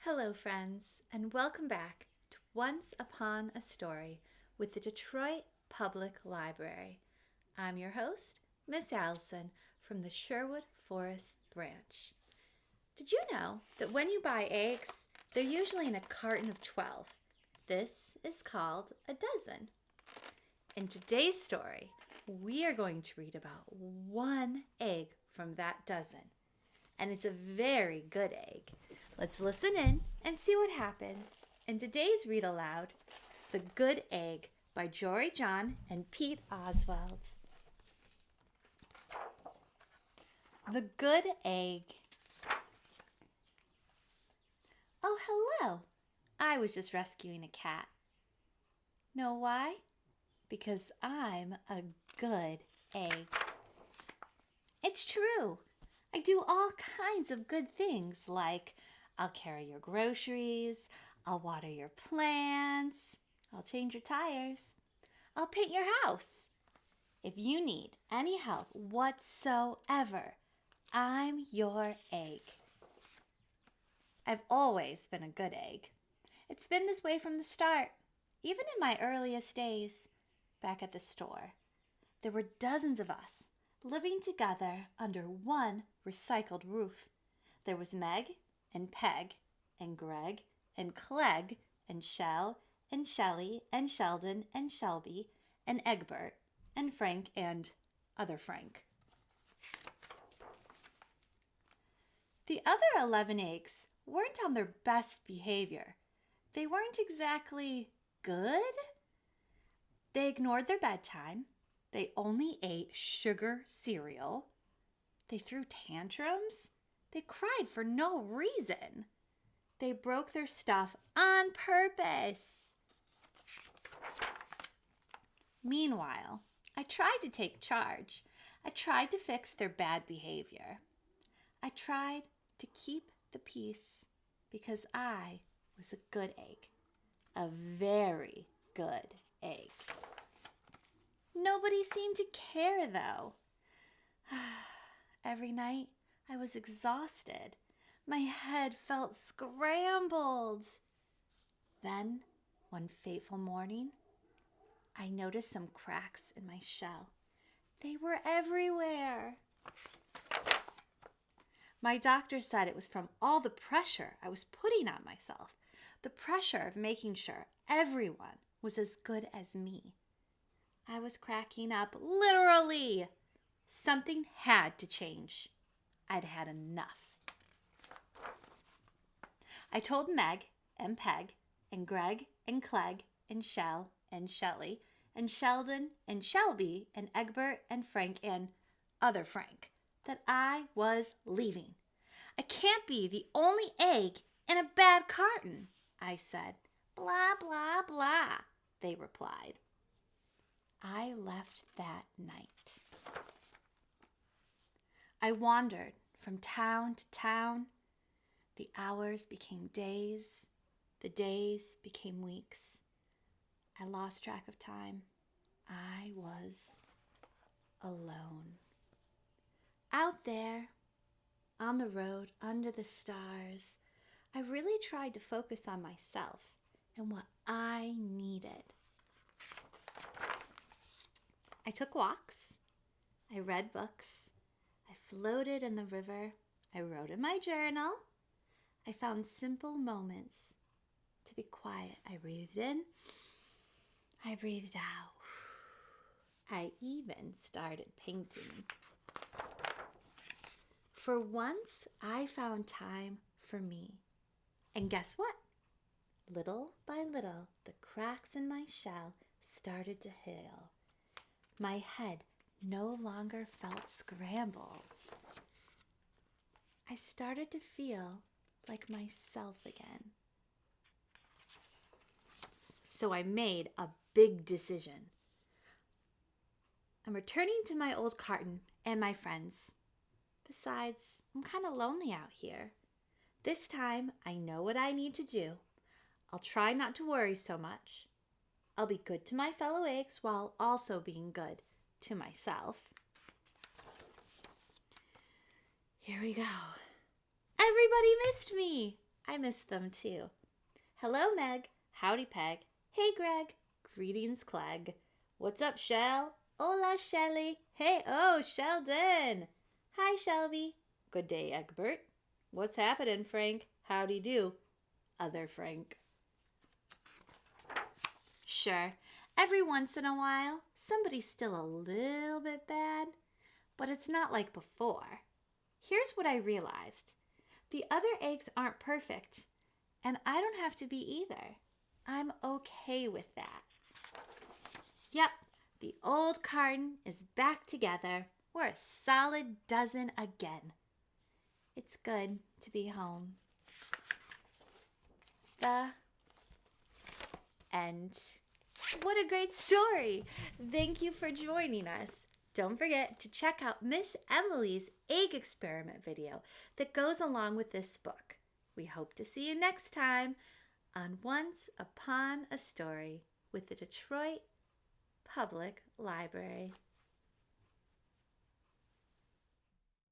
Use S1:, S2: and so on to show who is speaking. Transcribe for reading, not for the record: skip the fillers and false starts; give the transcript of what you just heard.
S1: Hello, friends, and welcome back to Once Upon a Story with the Detroit Public Library. I'm your host, Miss Allison from the Sherwood Forest Branch. Did you know that when you buy eggs, they're usually in a carton of 12? This is called a dozen. In today's story, we are going to read about one egg from that dozen. And it's a very good egg. Let's listen in and see what happens in today's Read Aloud, The Good Egg by Jory John and Pete Oswald. The Good Egg. Oh, hello. I was just rescuing a cat. Know why? Because I'm a good egg. It's true. I do all kinds of good things like I'll carry your groceries, I'll water your plants, I'll change your tires, I'll paint your house. If you need any help whatsoever, I'm your egg. I've always been a good egg. It's been this way from the start, even in my earliest days back at the store. There were dozens of us living together under one recycled roof. There was Meg and Peg and Greg and Clegg and Shell and Shelley and Sheldon and Shelby and Egbert and Frank and other Frank. The other 11 eggs weren't on their best behavior. They weren't exactly good. They ignored their bedtime. They only ate sugar cereal. They threw tantrums. They cried for no reason. They broke their stuff on purpose. Meanwhile, I tried to take charge. I tried to fix their bad behavior. I tried to keep the peace because I was a good egg. A very good egg. Nobody seemed to care, though. Every night, I was exhausted. My head felt scrambled. Then, one fateful morning, I noticed some cracks in my shell. They were everywhere. My doctor said it was from all the pressure I was putting on myself, the pressure of making sure everyone was as good as me. I was cracking up, literally. Something had to change. I'd had enough. I told Meg and Peg and Greg and Clegg and Shell and Shelley and Sheldon and Shelby and Egbert and Frank and other Frank that I was leaving. I can't be the only egg in a bad carton, I said. Blah, blah, blah, they replied. I left that night. I wandered from town to town. The hours became days. The days became weeks. I lost track of time. I was alone. Out there, on the road, under the stars, I really tried to focus on myself and what I needed. I took walks. I read books. I floated in the river. I wrote in my journal. I found simple moments to be quiet. I breathed in. I breathed out. I even started painting. For once, I found time for me. And guess what? Little by little, the cracks in my shell started to heal. My head no longer felt scrambles. I started to feel like myself again. So I made a big decision. I'm returning to my old carton and my friends. Besides, I'm kind of lonely out here. This time, I know what I need to do. I'll try not to worry so much. I'll be good to my fellow eggs while also being good to myself. Here we go. Everybody missed me. I miss them too. Hello, Meg. Howdy, Peg. Hey, Greg. Greetings, Clegg. What's up, Shell? Hola, Shelly. Hey, oh, Sheldon. Hi, Shelby. Good day, Egbert. What's happening, Frank? Howdy do. Other Frank. Sure, every once in a while, somebody's still a little bit bad, but it's not like before. Here's what I realized. The other eggs aren't perfect, and I don't have to be either. I'm okay with that. Yep, the old carton is back together. We're a solid dozen again. It's good to be home. The end. What a great story! Thank you for joining us. Don't forget to check out Miss Emily's egg experiment video that goes along with this book. We hope to see you next time on Once Upon a Story with the Detroit Public Library.